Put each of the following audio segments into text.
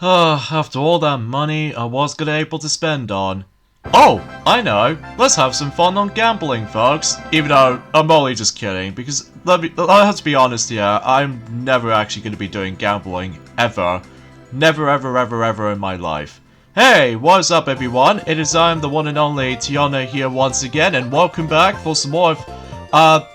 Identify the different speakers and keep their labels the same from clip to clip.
Speaker 1: After all that money I was gonna able to spend on. Oh, I know. Let's have some fun on gambling, folks. Even though I'm only just kidding, because I have to be honest here, I'm never actually gonna be doing gambling ever. Never, ever, ever, ever in my life. Hey, what's up, everyone? It is I am the one and only Tiana here once again, and welcome back for some more of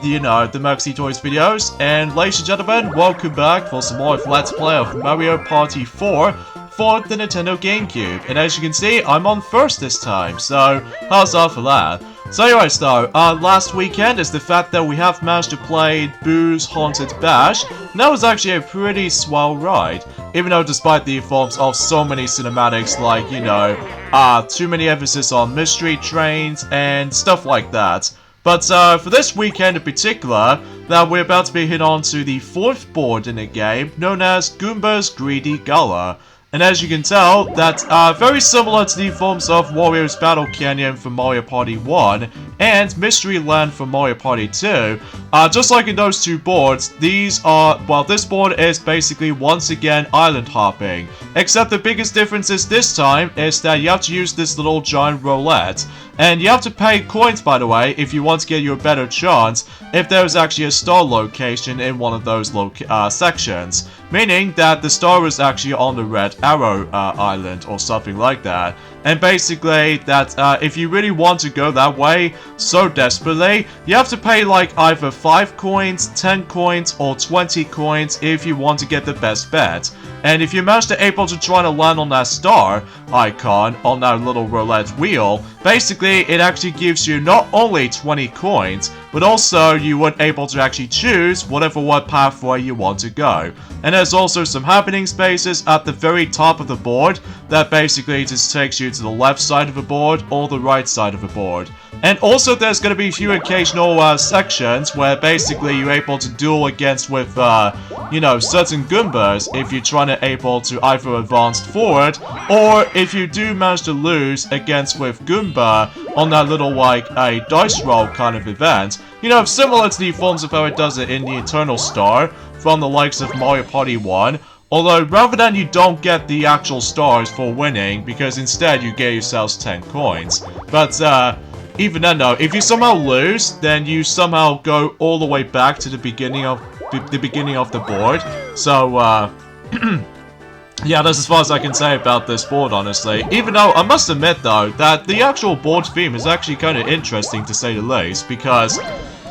Speaker 1: the Merxy Toys videos. And ladies and gentlemen, welcome back for some more of Let's Play of Mario Party 4 for the Nintendo GameCube. And as you can see, I'm on first this time, so how's that for that? So anyways though, last weekend is the fact that we have managed to play Boo's Haunted Bash, and that was actually a pretty swell ride. Even though despite the forms of so many cinematics like, too many emphasis on mystery trains and stuff like that. But for this weekend in particular, that we're about to be hit on to the fourth board in the game, known as Goomba's Greedy Gala. And as you can tell, that's very similar to the forms of Wario's Battle Canyon from Mario Party 1 and Mystery Land from Mario Party 2. Just like in those two boards, these are, well, this board is basically once again island hopping. Except the biggest difference is this time is that you have to use this little giant roulette. And you have to pay coins, by the way, if you want to get your better chance if there's actually a star location in one of those sections. Meaning that the star is actually on the Red Arrow Island or something like that. And basically, that if you really want to go that way so desperately, you have to pay like either 5 coins, 10 coins, or 20 coins if you want to get the best bet. And if you manage to able to try to land on that star icon on that little roulette wheel, basically it actually gives you not only 20 coins, but also you would able to actually choose what pathway you want to go. And there's also some happening spaces at the very top of the board that basically just takes you to the left side of the board or the right side of the board. And also there's going to be a few occasional sections where basically you're able to duel against with, certain Goombas if you're trying to able to either advance forward, or if you do manage to lose against with Goomba on that little like a dice roll kind of event. Similar to the forms of how it does it in the Eternal Star from the likes of Mario Party 1. Although, rather than you don't get the actual stars for winning, because instead you get yourselves 10 coins. But, even then though, if you somehow lose, then you somehow go all the way back to the beginning of the board. So, yeah, that's as far as I can say about this board, honestly. Even though, I must admit though, that the actual board theme is actually kind of interesting to say the least, because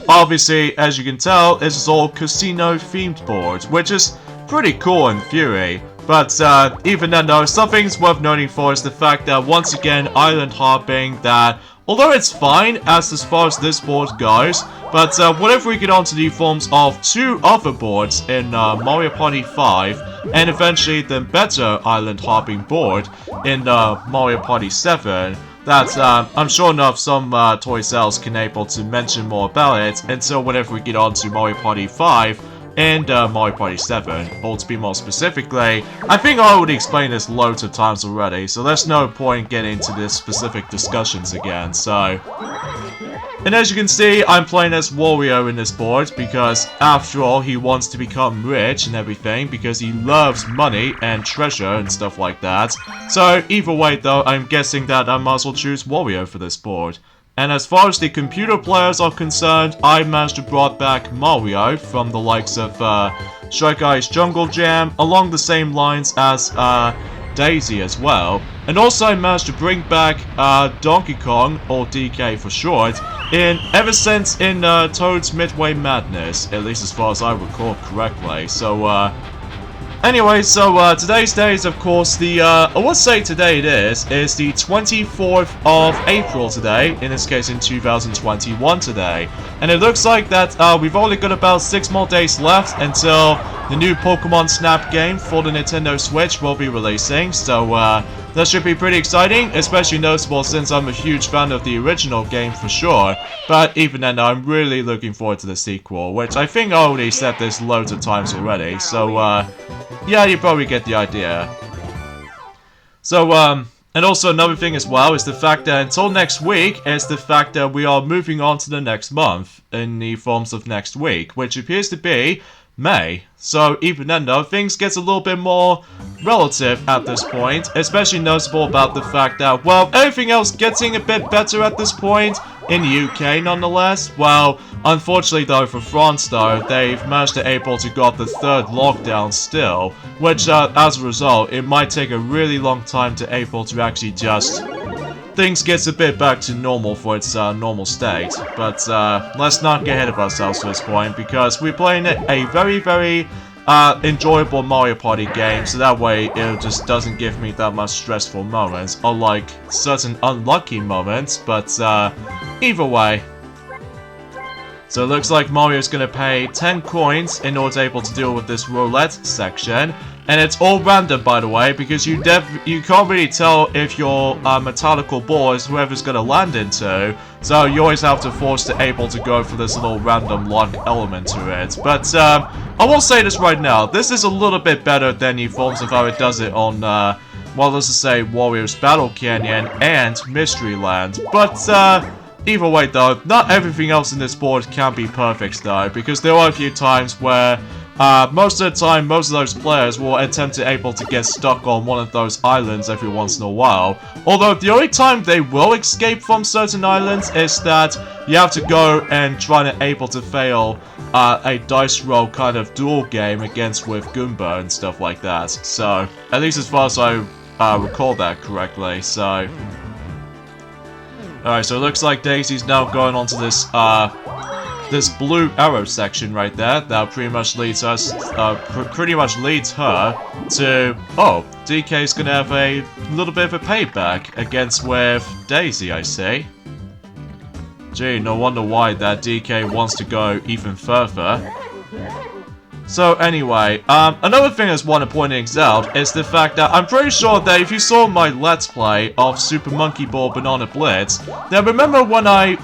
Speaker 1: obviously, as you can tell, this is all casino-themed board, which is pretty cool in theory. But even then though, something's worth noting for is the fact that once again, island hopping, that although it's fine as far as this board goes, but whenever we get onto the forms of 2 other boards in Mario Party 5, and eventually the better island hopping board in Mario Party 7, that I'm sure enough some toy sales can able to mention more about it until whenever we get on to Mario Party 5 and Mario Party 7, or to be more specifically, I think I already explained this loads of times already, so there's no point getting into this specific discussions again, so. And as you can see, I'm playing as Wario in this board, because after all, he wants to become rich and everything, because he loves money and treasure and stuff like that. So either way though, I'm guessing that I might as well choose Wario for this board. And as far as the computer players are concerned, I managed to brought back Mario from the likes of Shy Guy's Jungle Jam, along the same lines as Daisy as well. And also I managed to bring back Donkey Kong, or DK for short, ever since in Toad's Midway Madness, at least as far as I recall correctly. So anyway, so today's day is of course the, I would say today it is the 24th of April today, in this case in 2021 today. And it looks like that we've only got about 6 more days left until the new Pokemon Snap game for the Nintendo Switch will be releasing, so that should be pretty exciting, especially noticeable since I'm a huge fan of the original game for sure. But even then, I'm really looking forward to the sequel, which I think I already said this loads of times already, so yeah, you probably get the idea. So, and also another thing as well is the fact that until next week is the fact that we are moving on to the next month in the forms of next week, which appears to be May. So even then though, things gets a little bit more, relative at this point, especially noticeable about the fact that, well, everything else getting a bit better at this point, in the UK nonetheless. Well, unfortunately though for France though, they've managed to able to got the third lockdown still, which as a result, it might take a really long time to able to actually just things gets a bit back to normal for its normal state. But let's not get ahead of ourselves at this point, because we're playing a very, very enjoyable Mario Party game, so that way it just doesn't give me that much stressful moments, unlike certain unlucky moments, but either way. So it looks like Mario's gonna pay 10 coins in order to able to deal with this roulette section. And it's all random, by the way, because you can't really tell if your metallical ball is whoever's gonna land into. So you always have to force to able to go for this little random luck element to it. But I will say this right now, this is a little bit better than the forms of how it does it on, well, let's just say Warriors Battle Canyon and Mystery Land. But either way though, not everything else in this board can be perfect though, because there are a few times where most of the time, most of those players will attempt to able to get stuck on one of those islands every once in a while. Although the only time they will escape from certain islands is that you have to go and try to able to fail a dice roll kind of duel game against with Goomba and stuff like that. So, at least as far as I recall that correctly, so. Alright, so it looks like Daisy's now going on to this blue arrow section right there that pretty much leads us, pretty much leads her to, oh, DK's gonna have a little bit of a payback against with Daisy, I see. Gee, no wonder why that DK wants to go even further. So anyway, another thing I just want to point out is the fact that I'm pretty sure that if you saw my Let's Play of Super Monkey Ball Banana Blitz, then remember when I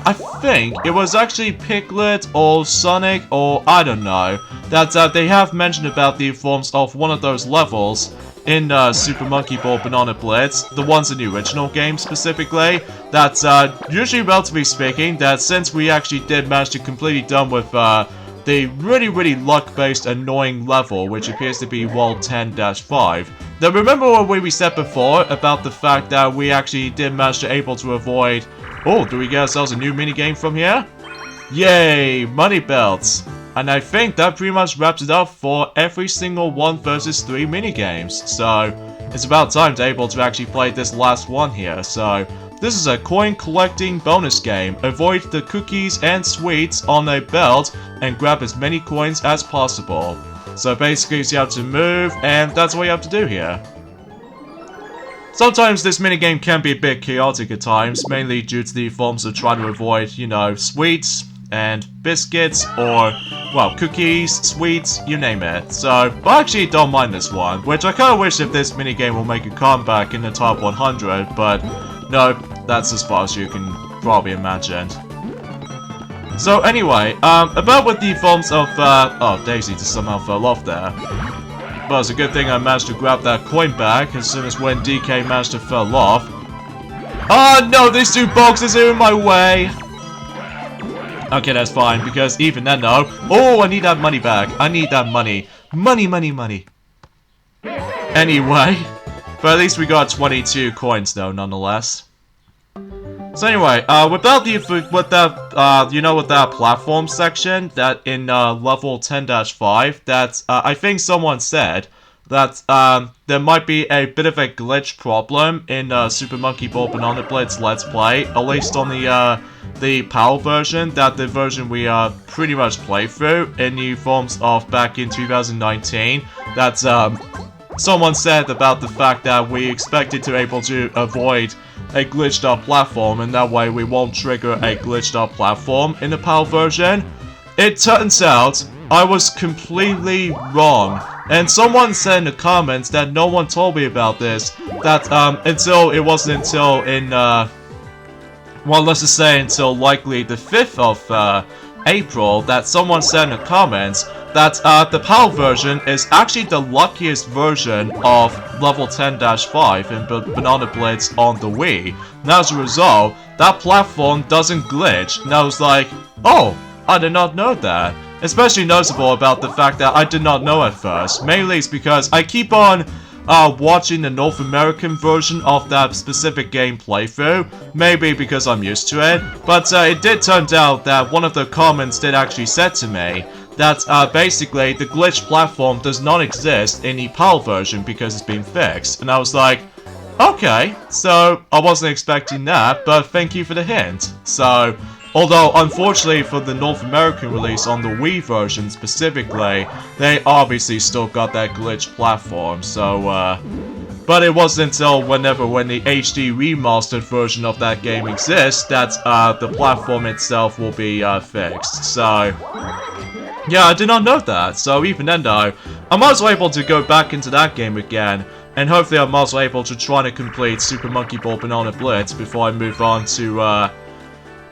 Speaker 1: think it was actually Piglet or Sonic or I don't know, that they have mentioned about the forms of one of those levels in Super Monkey Ball Banana Blitz, the ones in the original game specifically, that usually relatively speaking, that since we actually did manage to completely done with the really luck-based annoying level, which appears to be World 10-5. Now remember what we said before about the fact that we actually did manage to able to avoid... Oh, do we get ourselves a new minigame from here? Yay! Money belts! And I think that pretty much wraps it up for every single 1 versus 3 minigames. So, it's about time to able to actually play this last one here, so... This is a coin collecting bonus game. Avoid the cookies and sweets on a belt and grab as many coins as possible. So basically you have to move, and that's what you have to do here. Sometimes this minigame can be a bit chaotic at times, mainly due to the forms of trying to avoid, you know, sweets and biscuits, or, well, cookies, sweets, you name it. So, I actually don't mind this one, which I kinda wish if this minigame will make a comeback in the top 100, but no, that's as far as you can probably imagine. So anyway, about with the forms of, oh, Daisy just somehow fell off there. But it's a good thing I managed to grab that coin back as soon as when DK managed to fall off. Oh no, these 2 boxes are in my way! Okay, that's fine, because even then though, oh, I need that money back. I need that money. Money. Anyway, but at least we got 22 coins though, nonetheless. So anyway, with that platform section that in level 10-5, that I think someone said that there might be a bit of a glitch problem in Super Monkey Ball Banana Blitz Let's Play, at least on the PAL version, that the version we pretty much played through in the forms of back in 2019, that someone said about the fact that we expected to able to avoid a glitched up platform, and that way we won't trigger a glitched up platform in the PAL version. It turns out I was completely wrong, and someone said in the comments that no one told me about this, that it wasn't until in well, let's just say until likely the 5th of April, that someone said in the comments that the PAL version is actually the luckiest version of level 10-5 in Banana Blitz on the Wii. And as a result, that platform doesn't glitch. And I was like, oh, I did not know that. Especially noticeable about the fact that I did not know at first. Mainly it's because I keep on watching the North American version of that specific game playthrough, maybe because I'm used to it, but it did turn out that one of the comments did actually said to me that basically the glitch platform does not exist in the PAL version because it's been fixed, and I was like, okay, so I wasn't expecting that, but thank you for the hint. So, although unfortunately for the North American release on the Wii version specifically, they obviously still got that glitch platform, so but it wasn't until when the HD remastered version of that game exists that the platform itself will be fixed. So yeah, I did not know that, so even then though, I'm also able to go back into that game again, and hopefully I'm also able to try to complete Super Monkey Ball Banana Blitz before I move on to,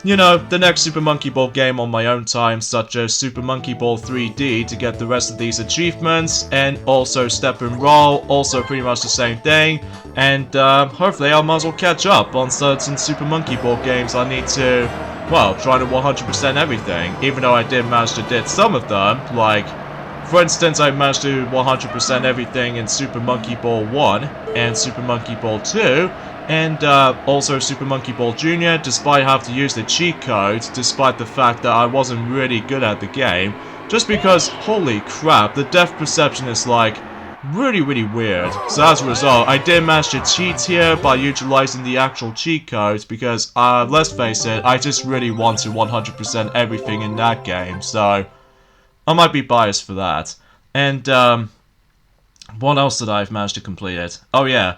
Speaker 1: you know, the next Super Monkey Ball game on my own time, such as Super Monkey Ball 3D to get the rest of these achievements, and also Step and Roll, also pretty much the same thing, and hopefully I might as well catch up on certain Super Monkey Ball games I need to, well, try to 100% everything, even though I did manage to did some of them, like, for instance, I managed to 100% everything in Super Monkey Ball 1 and Super Monkey Ball 2, and also Super Monkey Ball Jr., despite having to use the cheat codes, despite the fact that I wasn't really good at the game, just because, holy crap, the depth perception is like, really weird. So as a result, I did manage to cheat here by utilizing the actual cheat codes, because, let's face it, I just really want to 100% everything in that game, so I might be biased for that. And, what else did I have managed to complete it? Oh yeah,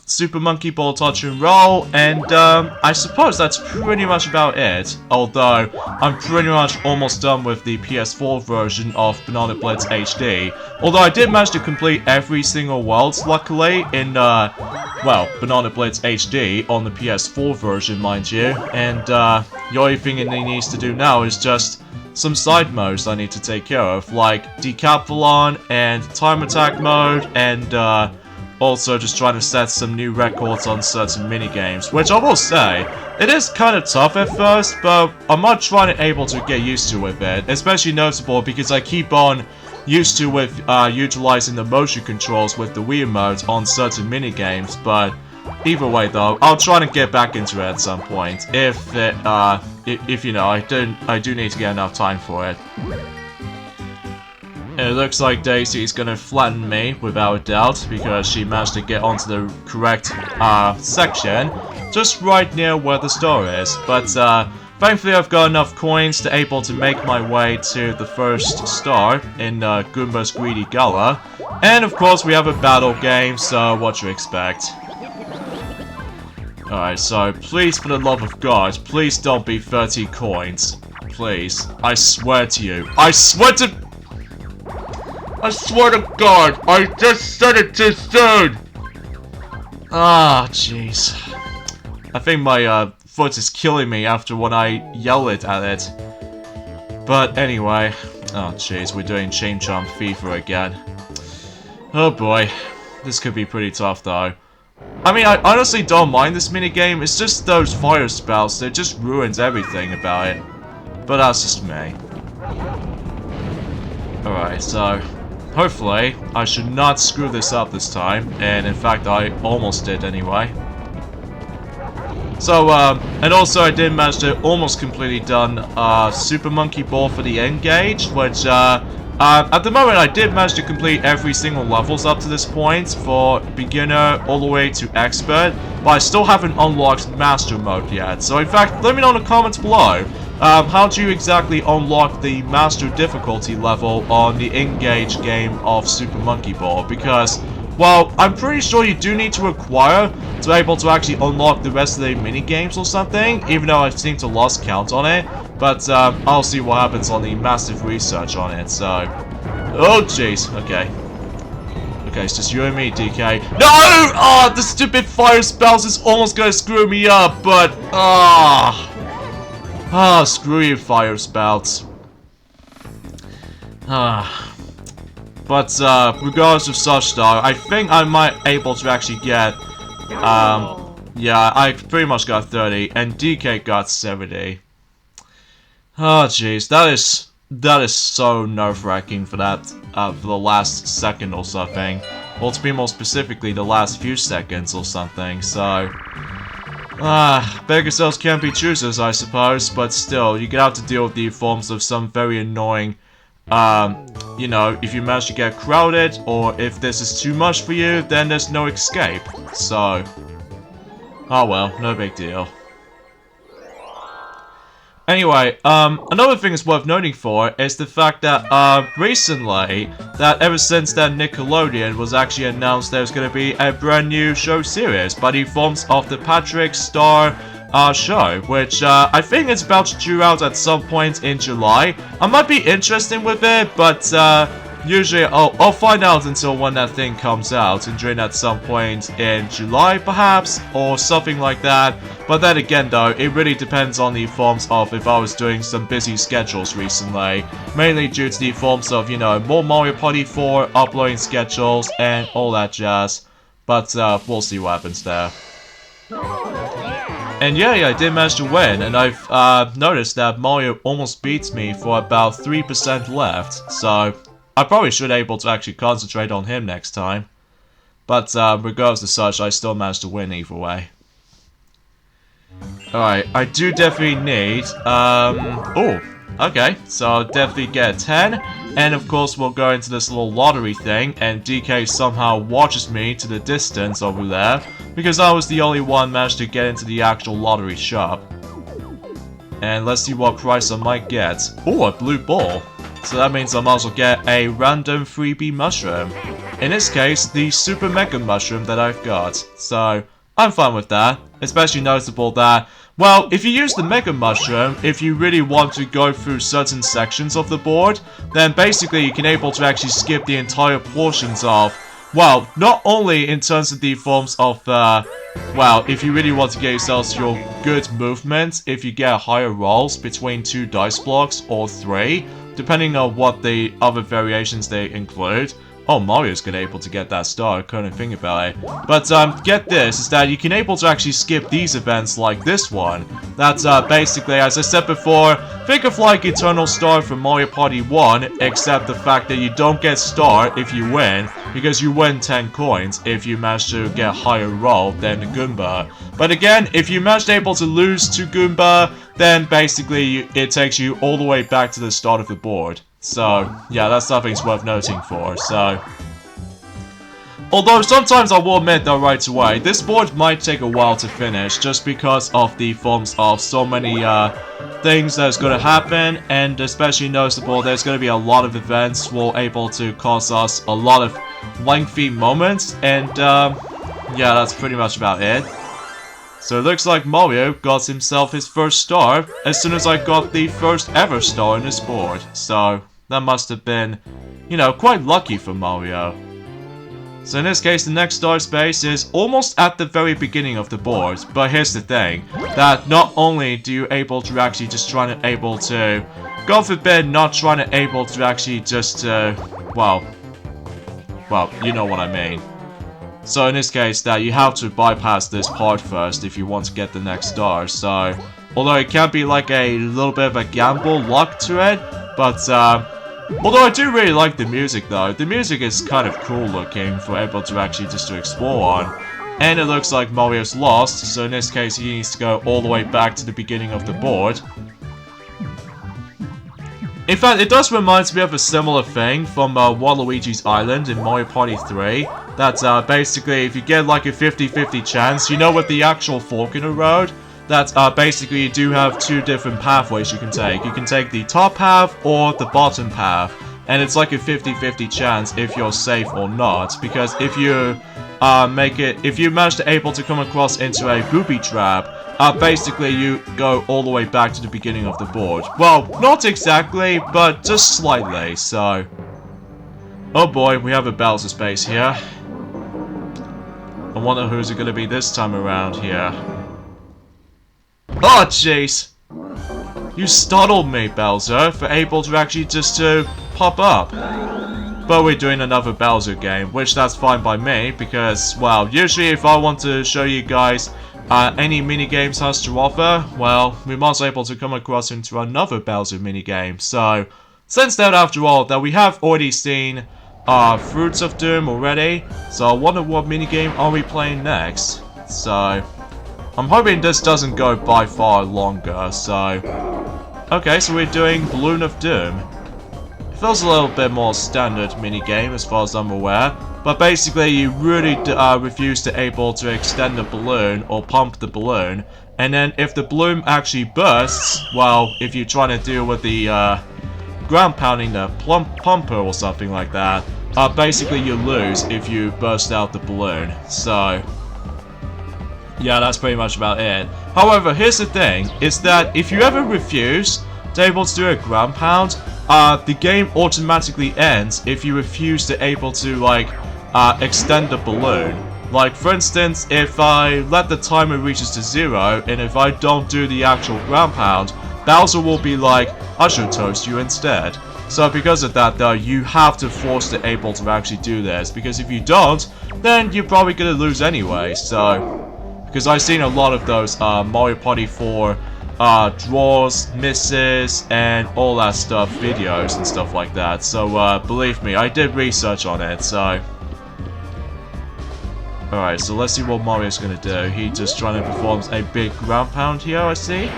Speaker 1: Super Monkey Ball Touch and Roll, and, I suppose that's pretty much about it. Although, I'm pretty much almost done with the PS4 version of Banana Blitz HD. Although I did manage to complete every single world, luckily, in, well, Banana Blitz HD on the PS4 version, mind you. And, the only thing it needs to do now is just some side modes I need to take care of, like Decathlon and Time Attack mode, and also just trying to set some new records on certain minigames, which I will say, it is kind of tough at first, but I'm not trying to able to get used to with it, especially notable because I keep on used to with utilizing the motion controls with the Wii Wiimote on certain minigames, but either way though, I'll try to get back into it at some point, if you know, I do need to get enough time for it. It looks like Daisy's gonna flatten me, without a doubt, because she managed to get onto the correct, section, just right near where the star is, but, thankfully I've got enough coins to able to make my way to the first star in, Goomba's Greedy Gala, and of course we have a battle game, so what you expect. Alright, so please, for the love of God, please don't be 30 coins. Please. I swear to you. I swear to God, I just said it too soon! Ah, jeez. I think my, foot is killing me after when I yell it at it. But anyway. Oh, jeez, we're doing Chain Jump FIFA again. Oh boy. This could be pretty tough, though. I mean, I honestly don't mind this minigame, it's just those fire spells that just ruins everything about it. But that's just me. Alright, so hopefully I should not screw this up this time, and in fact I almost did anyway. So, and also I did manage to almost completely done Super Monkey Ball for the end gauge, which at the moment I did manage to complete every single levels up to this point, for beginner all the way to expert, but I still haven't unlocked master mode yet. So in fact, let me know in the comments below, how do you exactly unlock the master difficulty level on the Engage game of Super Monkey Ball? Because, well, I'm pretty sure you do need to acquire to be able to actually unlock the rest of the mini-games or something, even though I seem to lost count on it. But, I'll see what happens on the massive research on it, so... Oh, jeez, okay. Okay, it's just you and me, DK. No! Oh, the stupid fire spells is almost gonna screw me up, but... screw you, fire spouts. But, regardless of such though, I think I might able to actually get, yeah, I pretty much got 30, and DK got 70. Oh, jeez, that is so nerve-wracking for that, for the last second or something. Or to be more specifically, the last few seconds or something, so... beggars cells can't be choosers, I suppose, but still, you have to deal with the forms of some very annoying, you know, if you manage to get crowded, or if this is too much for you, then there's no escape, so... Oh well, no big deal. Anyway, another thing that's worth noting for is the fact that, recently, that ever since that Nickelodeon was actually announced there's gonna be a brand new show series by the forms of the Patrick Star, show, which, I think it's about to due out at some point in July. I might be interested with it, but, usually I'll find out until when that thing comes out, and during at some point in July, perhaps, or something like that. But then again, though, it really depends on the forms of if I was doing some busy schedules recently, mainly due to the forms of, you know, more Mario Party 4 uploading schedules and all that jazz. But we'll see what happens there. And yeah, I did manage to win, and I've noticed that Mario almost beats me for about 3% left, so I probably should be able to actually concentrate on him next time. But regardless of such, I still managed to win either way. Alright, I do definitely need, oh, okay, so I'll definitely get 10, and of course we'll go into this little lottery thing, and DK somehow watches me to the distance over there, because I was the only one managed to get into the actual lottery shop. And let's see what price I might get. Oh, a blue ball. So that means I might as well get a random freebie mushroom. In this case, the Super Mega Mushroom that I've got. So, I'm fine with that. Especially noticeable that, well, if you use the Mega Mushroom, if you really want to go through certain sections of the board, then basically you can able to actually skip the entire portions of, well, not only in terms of the forms of, well, if you really want to get yourselves your good movement, if you get higher rolls between 2 dice blocks or 3, depending on what the other variations they include. Oh, Mario's gonna able to get that star, I couldn't think about it. But, get this, is that you can able to actually skip these events like this one. That's, basically, as I said before, think of like Eternal Star from Mario Party 1, except the fact that you don't get star if you win, because you win 10 coins if you manage to get a higher roll than the Goomba. But again, if you manage to able to lose to Goomba, then basically it takes you all the way back to the start of the board. So, yeah, that's something it's worth noting for, so... Although, sometimes I will admit though right away, this board might take a while to finish, just because of the forms of so many, things that's gonna happen, and especially noticeable, there's gonna be a lot of events will able to cause us a lot of lengthy moments, and, yeah, that's pretty much about it. So it looks like Mario got himself his first star as soon as I got the first ever star in this board. So that must have been, you know, quite lucky for Mario. So in this case, the next star space is almost at the very beginning of the board. But here's the thing, that not only do you able to actually just try to able to, God forbid, not trying to able to actually just, well, you know what I mean. So in this case, that you have to bypass this part first if you want to get the next star. So, although it can be like a little bit of a gamble luck to it, but although I do really like the music though. The music is kind of cool looking for able to actually just to explore on. And it looks like Mario's lost, so in this case he needs to go all the way back to the beginning of the board. In fact, it does remind me of a similar thing from Waluigi's Island in Mario Party 3. That's basically, if you get like a 50-50 chance, you know, with the actual fork in the road, that basically you do have 2 different pathways you can take. You can take the top path or the bottom path. And it's like a 50-50 chance if you're safe or not. Because if you if you manage to able to come across into a booby trap, basically you go all the way back to the beginning of the board. Well, not exactly, but just slightly, so... Oh boy, we have a Bowser space here. I wonder who's it gonna be this time around here. Oh, jeez! You startled me, Bowser, for able to actually just to pop up. But we're doing another Bowser game, which that's fine by me, because, well, usually if I want to show you guys any minigames has to offer, well, we must be able to come across into another Bowser minigame. So, since that, after all, that we have already seen Fruits of Doom already. So I wonder what minigame are we playing next. So I'm hoping this doesn't go by far longer. So okay, so we're doing Balloon of Doom. It feels a little bit more standard minigame as far as I'm aware. But basically you really refuse to able to extend the balloon or pump the balloon. And then if the balloon actually bursts, well, if you're trying to deal with the ground pounding the pumper or something like that, basically you lose if you burst out the balloon. So yeah, that's pretty much about it. However, here's the thing, is that if you ever refuse to able to do a ground pound, the game automatically ends if you refuse to able to like extend the balloon. Like for instance, if I let the timer reaches to 0 and if I don't do the actual ground pound, Bowser will be like, I should toast you instead. So because of that though, you have to force the able to actually do this, because if you don't, then you're probably gonna lose anyway. So because I've seen a lot of those Mario Party 4 draws, misses, and all that stuff, videos and stuff like that. So believe me, I did research on it. So alright, so let's see what Mario's gonna do. He just trying to perform a big ground pound here, I see.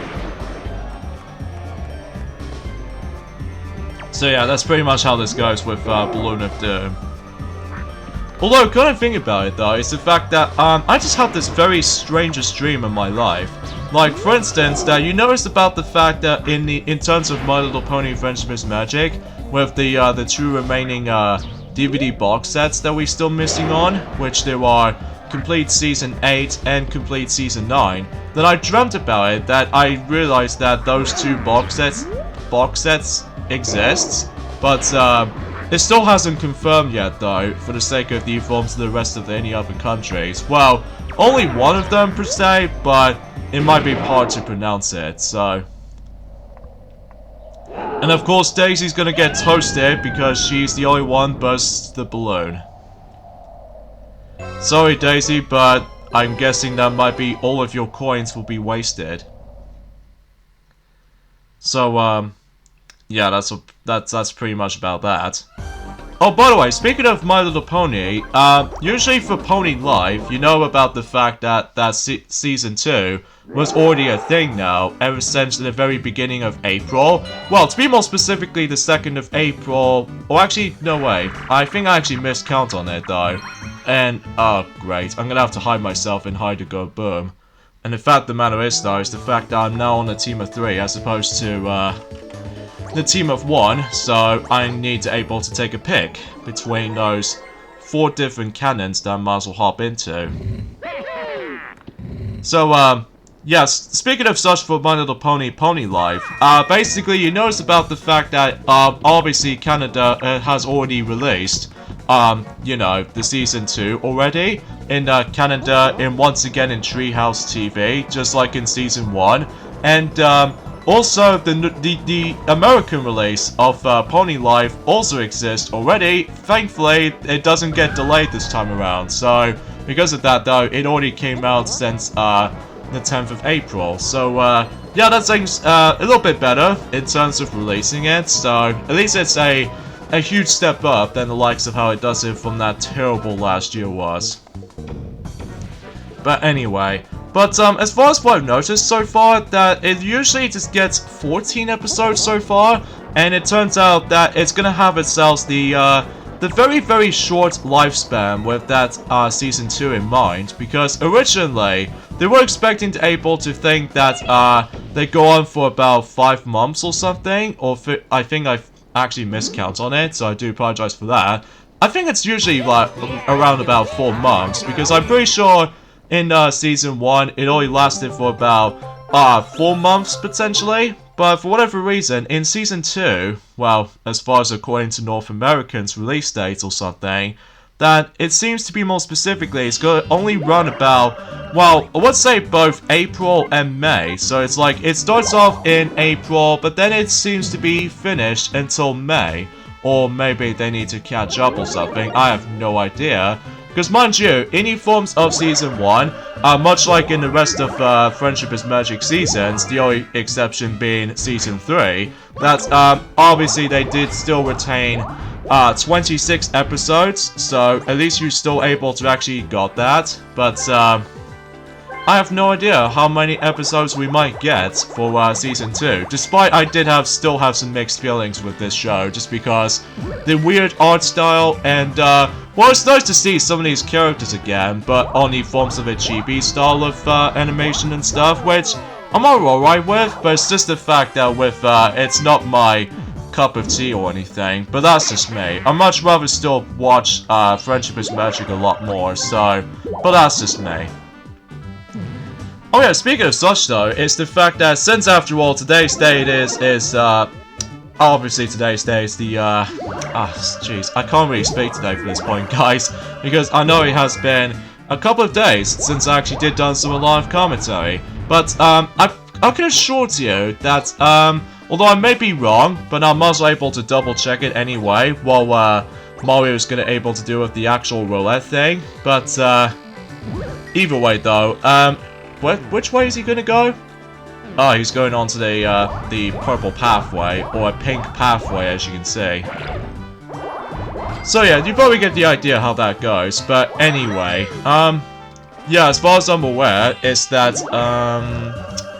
Speaker 1: So yeah, that's pretty much how this goes with Balloon of Doom. Although, kind of think about it though, is the fact that I just had this very strangest dream in my life. Like, for instance, that you noticed about the fact that in terms of My Little Pony Friendship is Magic, with the two remaining DVD box sets that we're still missing on, which there are Complete Season 8 and Complete Season 9, then I dreamt about it, that I realized that those two box sets exists, but it still hasn't confirmed yet though, for the sake of the informs to the rest of any other countries. Well, only one of them per se, but it might be hard to pronounce it, so. And of course Daisy's gonna get toasted because she's the only one bursts the balloon. Sorry Daisy, but I'm guessing that might be all of your coins will be wasted. So yeah, that's pretty much about that. Oh, by the way, speaking of My Little Pony, usually for Pony Life, you know about the fact that Season 2 was already a thing now, ever since the very beginning of April. Well, to be more specifically, the 2nd of April, or actually, no way. I think I actually missed count on it, though. And, oh, great, I'm gonna have to hide myself in Hide to Go Boom. And the fact of the matter is, though, is the fact that I'm now on a team of 3, as opposed to, the team of 1, so I need to able to take a pick between those 4 different cannons that I might as well hop into. So, yes, speaking of such for My Little Pony Pony Life, basically you notice about the fact that, obviously Canada has already released, you know, the Season 2 already, in Canada, and once again in Treehouse TV, just like in Season 1, and, also, the American release of Pony Life also exists already. Thankfully, it doesn't get delayed this time around. So, because of that though, it already came out since the 10th of April. So, yeah, that thing's a little bit better in terms of releasing it. So, at least it's a huge step up than the likes of how it does it from that terrible last year was. But anyway. But as far as what I've noticed so far, that it usually just gets 14 episodes so far, and it turns out that it's gonna have itself the very, very short lifespan with that Season 2 in mind, because originally they were expecting to able to think that they go on for about 5 months or something, or I think I've actually miscount on it, so I do apologize for that. I think it's usually like around about 4 months, because I'm pretty sure in Season 1, it only lasted for about 4 months, potentially. But for whatever reason, in Season 2, well, as far as according to North Americans' release dates or something, that it seems to be more specifically, it's going to only run about, well, I would say both April and May. So it's like, it starts off in April, but then it seems to be finished until May. Or maybe they need to catch up or something, I have no idea. Because mind you, any forms of Season 1, much like in the rest of Friendship is Magic seasons, the only exception being Season 3, that obviously they did still retain 26 episodes, so at least you're still able to actually got that. But I have no idea how many episodes we might get for Season 2, despite I did still have some mixed feelings with this show, just because the weird art style and, well, it's nice to see some of these characters again, but on the forms of a chibi style of animation and stuff, which I'm alright with, but it's just the fact that with, it's not my cup of tea or anything, but that's just me. I'd much rather still watch Friendship is Magic a lot more, so, but that's just me. Oh yeah, speaking of such though, it's the fact that since after all today's date is obviously today's day is the jeez, I can't really speak today for this point, guys, because I know it has been a couple of days since I actually did done some live commentary, but I can assure to you that although I may be wrong, but I'm also able to double check it anyway while Mario's gonna able to do with the actual roulette thing, but either way though, which way is he gonna go? Oh, he's going on to the purple pathway, or a pink pathway, as you can see. So yeah, you probably get the idea how that goes, but anyway, yeah, as far as I'm aware, it's that,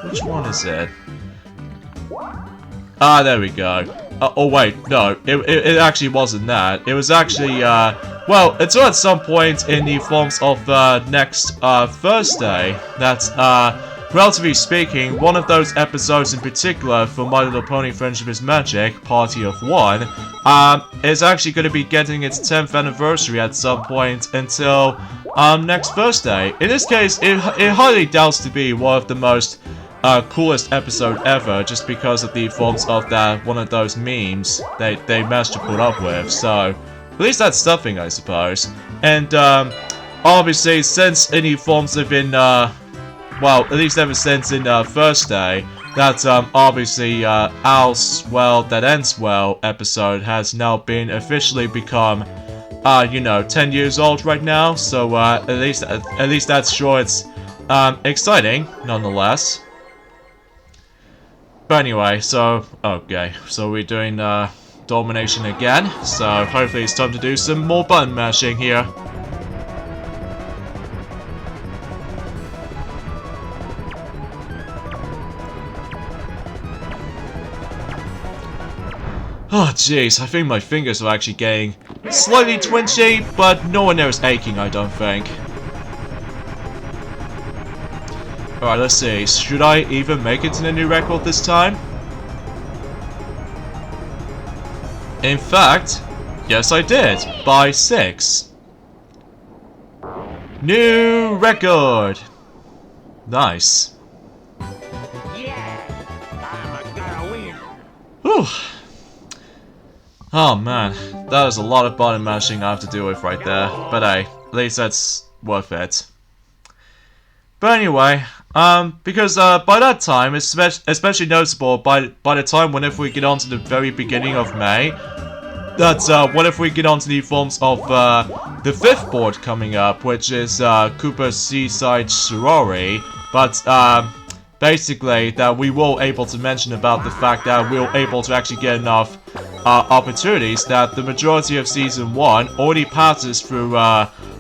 Speaker 1: which one is it? Ah, there we go. Oh wait, no, it actually wasn't that. It was actually, well, it's at some point in the forms of, next, Thursday, that, relatively speaking, one of those episodes in particular for My Little Pony Friendship is Magic, Party of One, is actually going to be getting its 10th anniversary at some point until, next Thursday. In this case, it highly doubts to be one of the most coolest episode ever, just because of the forms of that one of those memes they managed to put up with. So at least that's something, I suppose. And obviously, since any forms have been well, at least ever since in Thursday, that obviously All's Well That Ends Well episode has now been officially become you know, 10 years old right now. So at least that's sure it's exciting nonetheless. But anyway, so, okay, so we're doing, domination again, so hopefully it's time to do some more button mashing here. Oh jeez, I think my fingers are actually getting slightly twitchy, but nowhere near as aching, I don't think. Alright, let's see. Should I even make it to the new record this time? In fact, yes I did. By 6. New record! Nice. Whew. Oh man, that is a lot of button mashing I have to deal with right there. But hey, at least that's worth it. But anyway, because by that time, it's especially noticeable by the time whenever we get on to the very beginning of May, that whenever we get on to the forms of the 5th board coming up, which is Koopa's Seaside Sorority, but basically that we will able to mention about the fact that we're able to actually get enough opportunities that the majority of Season 1 already passes through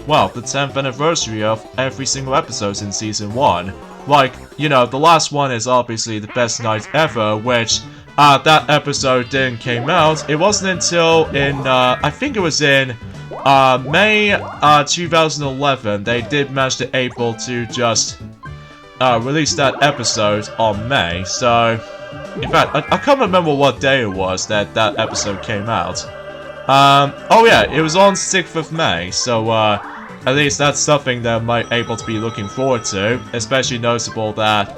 Speaker 1: well, the 10th anniversary of every single episode in Season 1. Like, you know, the last one is obviously the best night ever, which, that episode didn't came out. It wasn't until in, I think it was in, May, 2011, they did manage to able to just, release that episode on May. So, in fact, I can't remember what day it was that that episode came out. Oh yeah, it was on 6th of May, so, at least that's something that I might able to be looking forward to, especially noticeable that,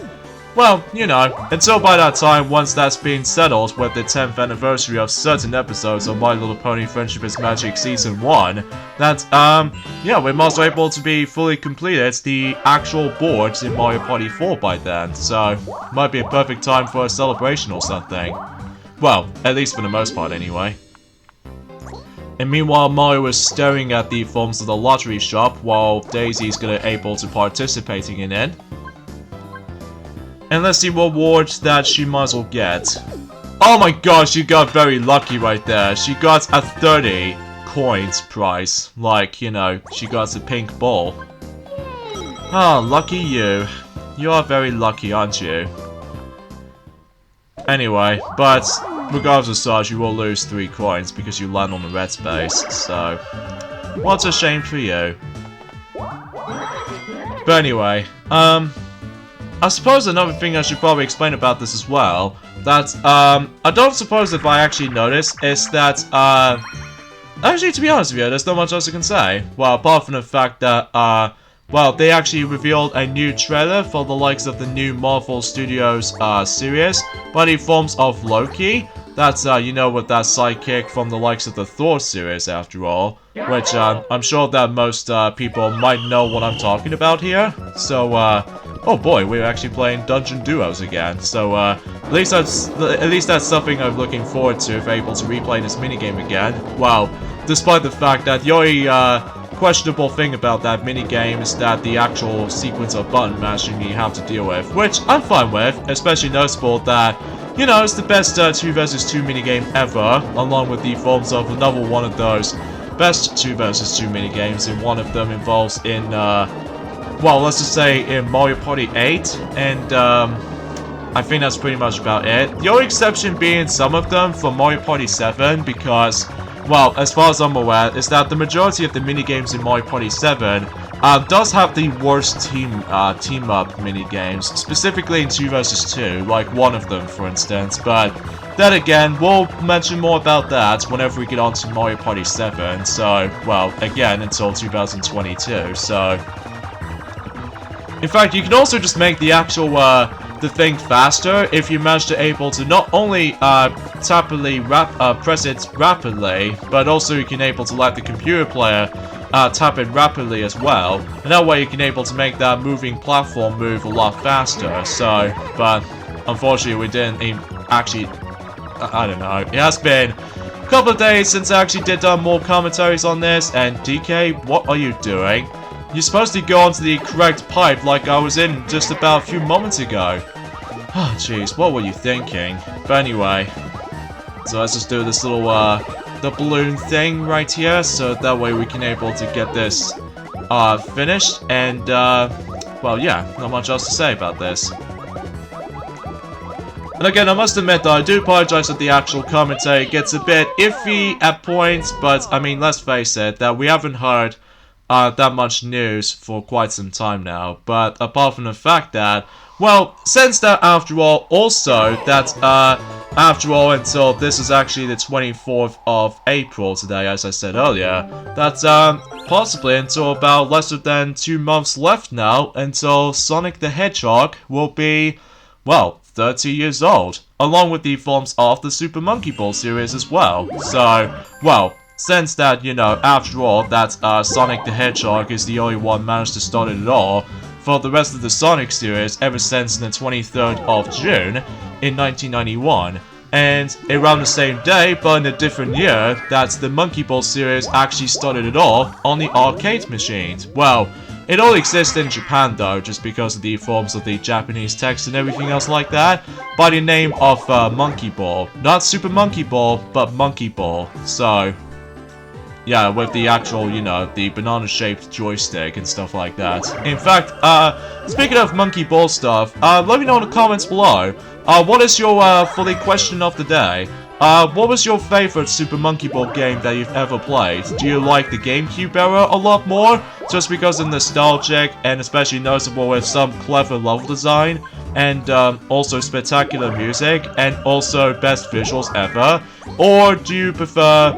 Speaker 1: well, you know, until by that time, once that's been settled with the 10th anniversary of certain episodes of My Little Pony Friendship is Magic Season 1, that, yeah, we're also able to be fully completed the actual boards in Mario Party 4 by then, so, might be a perfect time for a celebration or something. Well, at least for the most part anyway. And meanwhile, Mario is staring at the forms of the lottery shop while Daisy's able to participating in it. And let's see what rewards that she might as well get. Oh my gosh, you got very lucky right there. She got a 30 coins price. Like, you know, she got a pink ball. Ah, lucky you. You are very lucky, aren't you? Anyway, but regardless of such, you will lose 3 coins because you land on the red space, so what's a shame for you. But anyway, I suppose another thing I should probably explain about this as well, that, I don't suppose if I actually noticed, is that, actually, to be honest with you, there's not much else I can say. Well, apart from the fact that, well, they actually revealed a new trailer for the likes of the new Marvel Studios, series, by the forms of Loki. That's, you know, with that sidekick from the likes of the Thor series, after all. Which, I'm sure that most, people might know what I'm talking about here. So, oh boy, we're actually playing Dungeon Duos again. So, at least that's something I'm looking forward to if able to replay this minigame again. Wow, despite the fact that the only, questionable thing about that minigame is that the actual sequence of button mashing you have to deal with, which I'm fine with, especially noticeable that, you know, it's the best 2 vs 2 minigame ever, along with the forms of another one of those best 2 vs 2 minigames, and one of them involves in, well, let's just say in Mario Party 8, and, I think that's pretty much about it. The only exception being some of them from Mario Party 7, because, well, as far as I'm aware, is that the majority of the minigames in Mario Party 7 does have the worst team-up minigames, specifically in 2 vs 2, like one of them, for instance, but then again, we'll mention more about that whenever we get on to Mario Party 7, so, well, again, until 2022, so... In fact, you can also just make the actual, the thing faster if you manage to able to not only press it rapidly, but also you can able to let the computer player tap it rapidly as well, and that way you can able to make that moving platform move a lot faster. So, but unfortunately we didn't actually, I don't know, it has been a couple of days since I actually did more commentaries on this, and DK, what are you doing? You're supposed to go onto the correct pipe like I was in just about a few moments ago. Oh, jeez, what were you thinking? But anyway, so let's just do this little, the balloon thing right here, so that way we can able to get this, finished, and, well, yeah, not much else to say about this. And again, I must admit that I do apologize that the actual commentary gets a bit iffy at points, but, I mean, let's face it, that we haven't heard that much news for quite some time now. But apart from the fact that, well, since that after all, also that after all, until this is actually the 24th of April today, as I said earlier, that's possibly until about less than 2 months left now until Sonic the Hedgehog will be, well, 30 years old, along with the forms of the Super Monkey Ball series as well. So, well, since that, you know, after all, that Sonic the Hedgehog is the only one managed to start it at all, for the rest of the Sonic series ever since the 23rd of June in 1991. And around the same day, but in a different year, that the Monkey Ball series actually started it all on the arcade machines. Well, it all exists in Japan though, just because of the forms of the Japanese text and everything else like that, by the name of Monkey Ball. Not Super Monkey Ball, but Monkey Ball. So, yeah, with the actual, you know, the banana-shaped joystick and stuff like that. In fact, speaking of Monkey Ball stuff, let me know in the comments below, what is your, fully question of the day? What was your favorite Super Monkey Ball game that you've ever played? Do you like the GameCube era a lot more? Just because it's nostalgic and especially noticeable with some clever level design, and also spectacular music, and also best visuals ever? Or do you prefer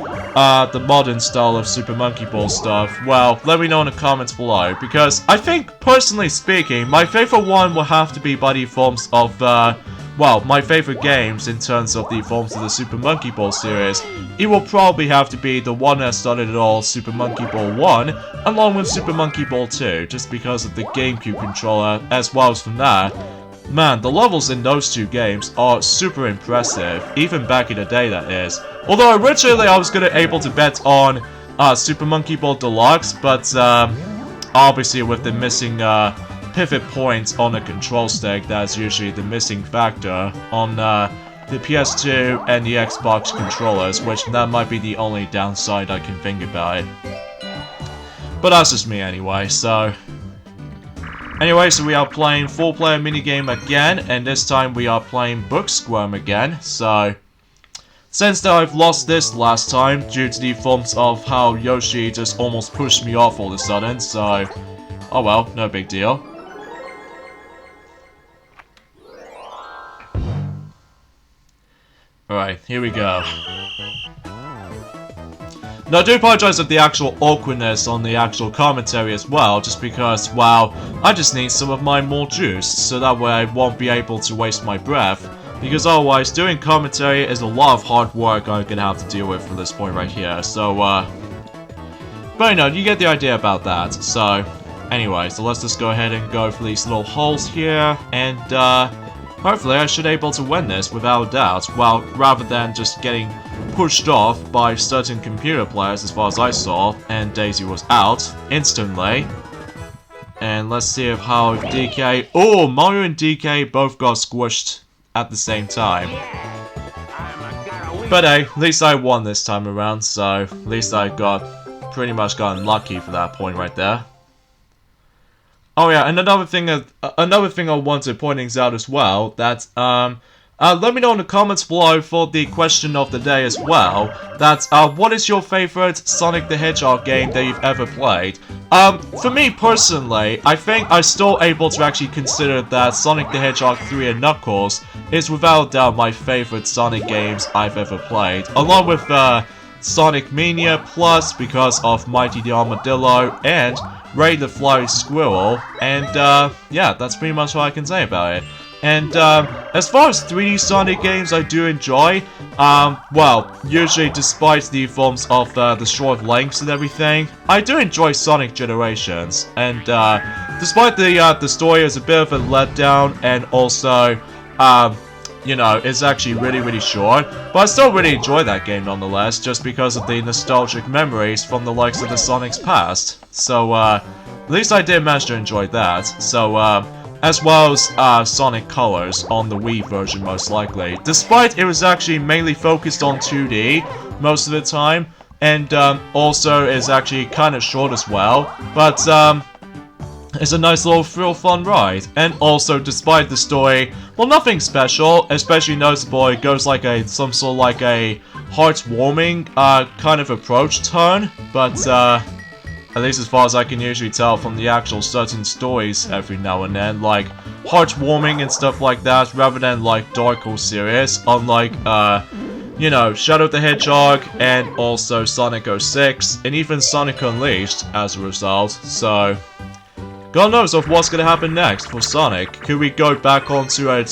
Speaker 1: the modern style of Super Monkey Ball stuff? Well, let me know in the comments below, because I think, personally speaking, my favorite one will have to be by the forms of, well, my favorite games in terms of the forms of the Super Monkey Ball series. It will probably have to be the one that started it all, Super Monkey Ball 1, along with Super Monkey Ball 2, just because of the GameCube controller, as well as from that. Man, the levels in those two games are super impressive, even back in the day that is. Although originally I was able to bet on Super Monkey Ball Deluxe, but obviously with the missing pivot points on the control stick, that's usually the missing factor on the PS2 and the Xbox controllers, which that might be the only downside I can think about it. But that's just me anyway, so... Anyway, so we are playing 4-player minigame again, and this time we are playing Book Squirm again, so... Since that I've lost this last time, due to the fault of how Yoshi just almost pushed me off all of a sudden, so... Oh well, no big deal. Alright, here we go. Now, I do apologize for the actual awkwardness on the actual commentary as well, just because, well, I just need some of my more juice, so that way I won't be able to waste my breath. Because otherwise, doing commentary is a lot of hard work I'm gonna have to deal with from this point right here, so, But you know, you get the idea about that, so... Anyway, so let's just go ahead and go for these little holes here, and, hopefully I should be able to win this without a doubt, well, rather than just getting pushed off by certain computer players as far as I saw, and Daisy was out instantly. And let's see if how DK... Oh, Mario and DK both got squished at the same time. But hey, at least I won this time around, so at least I pretty much got unlucky for that point right there. Oh yeah, and another thing I wanted pointing out as well, that, let me know in the comments below for the question of the day as well, that, what is your favorite Sonic the Hedgehog game that you've ever played? For me personally, I think I'm still able to actually consider that Sonic the Hedgehog 3 and Knuckles is without doubt my favorite Sonic games I've ever played, along with, Sonic Mania Plus because of Mighty the Armadillo and Ray the Flying Squirrel, and yeah, that's pretty much what I can say about it. And as far as 3D Sonic games I do enjoy, well, usually despite the forms of the short lengths and everything, I do enjoy Sonic Generations, and despite the story is a bit of a letdown, and also, you know, it's actually really short, but I still really enjoy that game nonetheless, just because of the nostalgic memories from the likes of the Sonic's past. So, at least I did manage to enjoy that. So, as well as Sonic Colors on the Wii version most likely. Despite it was actually mainly focused on 2D most of the time, and also is actually kind of short as well, but it's a nice little fun ride. And also, despite the story, well, nothing special, especially noticeable. It goes like some sort of like a heartwarming kind of approach turn, but at least as far as I can usually tell from the actual certain stories every now and then, like heartwarming and stuff like that, rather than like dark or serious, unlike you know, Shadow the Hedgehog and also Sonic 06 and even Sonic Unleashed as a result. So God knows of what's gonna happen next for Sonic. Could we go back onto a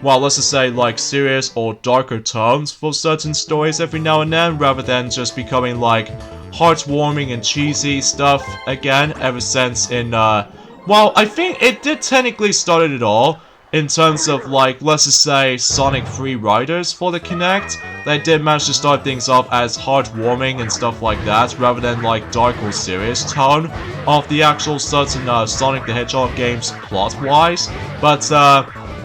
Speaker 1: well, let's just say like serious or darker tones for certain stories every now and then, rather than just becoming like heartwarming and cheesy stuff again, ever since in, well, I think it did technically start it all, in terms of like, let's just say Sonic Free Riders for the Kinect. They did manage to start things off as heartwarming and stuff like that, rather than like dark or serious tone of the actual certain Sonic the Hedgehog games plot-wise. But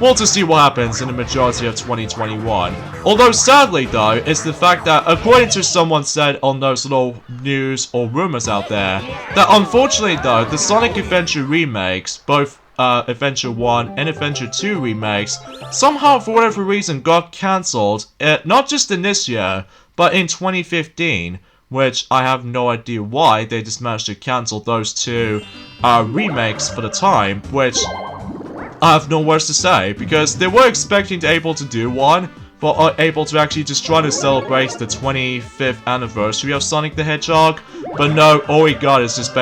Speaker 1: we'll just see what happens in the majority of 2021. Although sadly though, it's the fact that according to someone said on those little news or rumors out there, that unfortunately though, the Sonic Adventure remakes, both Adventure 1 and Adventure 2 remakes, somehow for whatever reason got cancelled, not just in this year, but in 2015, which I have no idea why they just managed to cancel those two remakes for the time, which I have no words to say, because they were expecting to able to do one, but are able to actually just try to celebrate the 25th anniversary of Sonic the Hedgehog, but no, all we got is just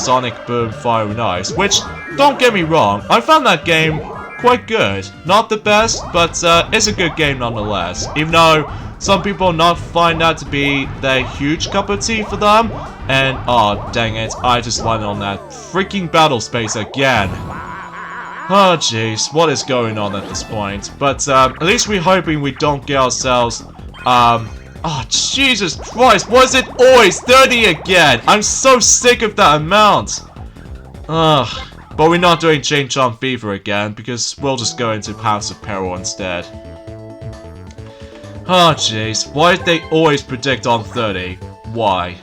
Speaker 1: Sonic Boom Fire and Ice, which, don't get me wrong, I found that game quite good. Not the best, but it's a good game nonetheless, even though some people not find that to be the huge cup of tea for them, and oh dang it, I just landed on that freaking battle space again. Oh jeez, what is going on at this point? But at least we're hoping we don't get ourselves, oh Jesus Christ, was it always 30 again? I'm so sick of that amount. Ugh. But we're not doing Chain Chomp Fever again, because we'll just go into Paths of Peril instead. Oh jeez, why did they always predict on 30? Why?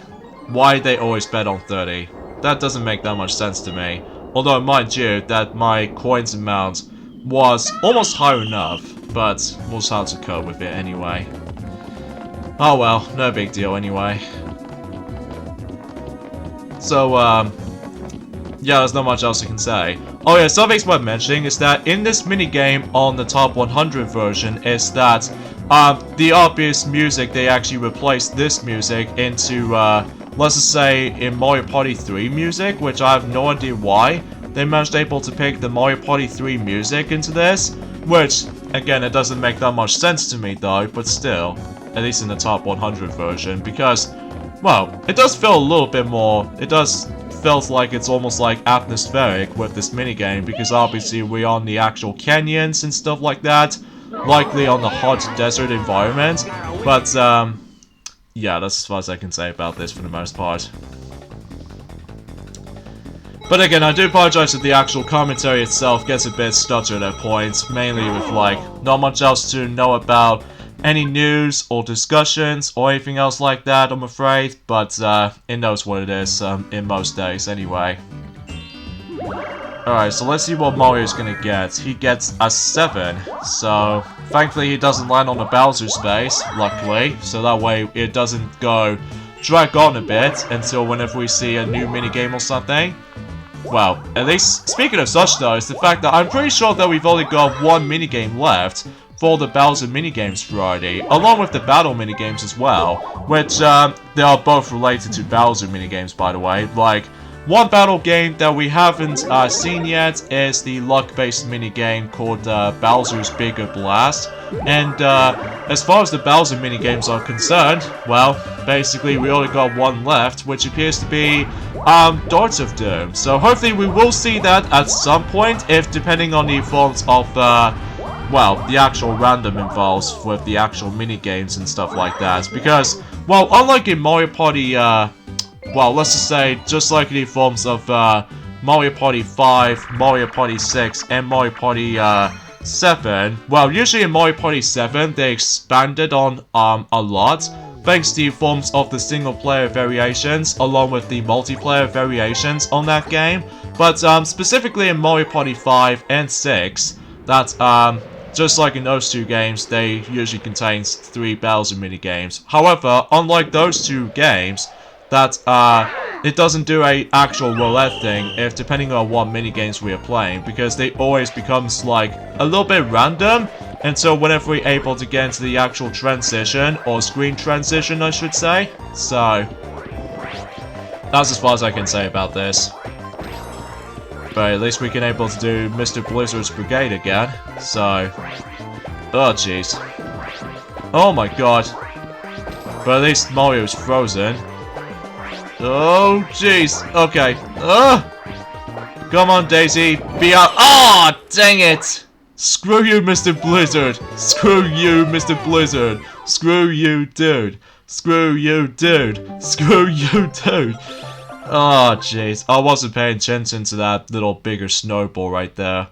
Speaker 1: Why did they always bet on 30? That doesn't make that much sense to me. Although, mind you, that my coins amount was almost high enough, but we'll just have to cope with it anyway. Oh well, no big deal anyway. So, yeah, there's not much else I can say. Oh yeah, something's worth mentioning is that in this minigame on the top 100 version is that the obvious music, they actually replaced this music into, let's just say, in Mario Party 3 music, which I have no idea why. They managed able to pick the Mario Party 3 music into this, which, again, it doesn't make that much sense to me though, but still, at least in the top 100 version, because, well, it does feel a little bit more, it does feel like it's almost like atmospheric with this minigame, because obviously we're on the actual canyons and stuff like that, likely on the hot desert environment, but, yeah, that's as far as I can say about this for the most part. But again, I do apologize if the actual commentary itself gets a bit stuttered at points, mainly with, like, not much else to know about any news or discussions or anything else like that, I'm afraid, but it knows what it is in most days anyway. Alright, so let's see what Mario's gonna get. He gets a 7, so thankfully he doesn't land on the Bowser space, luckily, so that way it doesn't go drag on a bit until whenever we see a new minigame or something. Well, at least, speaking of such though, is the fact that I'm pretty sure that we've only got one minigame left for the Bowser minigames variety, along with the battle minigames as well, which, they are both related to Bowser minigames, by the way. Like, one battle game that we haven't seen yet is the luck-based minigame called Bowser's Bigger Blast, and as far as the Bowser minigames are concerned, well, basically we only got one left, which appears to be Darts of Doom. So hopefully we will see that at some point, if depending on the forms of well, the actual random involves with the actual minigames and stuff like that. Because, well, unlike in Mario Party, well, let's just say, just like the forms of Mario Party 5, Mario Party 6, and Mario Party 7, well, usually in Mario Party 7, they expanded on a lot, thanks to the forms of the single-player variations, along with the multiplayer variations on that game. But specifically in Mario Party 5 and 6, that, just like in those two games, they usually contains 3 Bowser minigames. However, unlike those two games, that it doesn't do a actual roulette thing if depending on what minigames we are playing, because they always becomes like a little bit random until whenever we're able to get into the actual transition, or screen transition I should say. So that's as far as I can say about this. But at least we can able to do Mr. Blizzard's Brigade again, so... Oh jeez. Oh my god. But at least Mario's frozen. Oh jeez. Okay. Come on, Daisy. Be out. Ah, dang it. Screw you, Mr. Blizzard. Screw you, Mr. Blizzard. Screw you, dude. Screw you, dude. Screw you, dude. Oh, jeez. I wasn't paying attention to that little bigger snowball right there.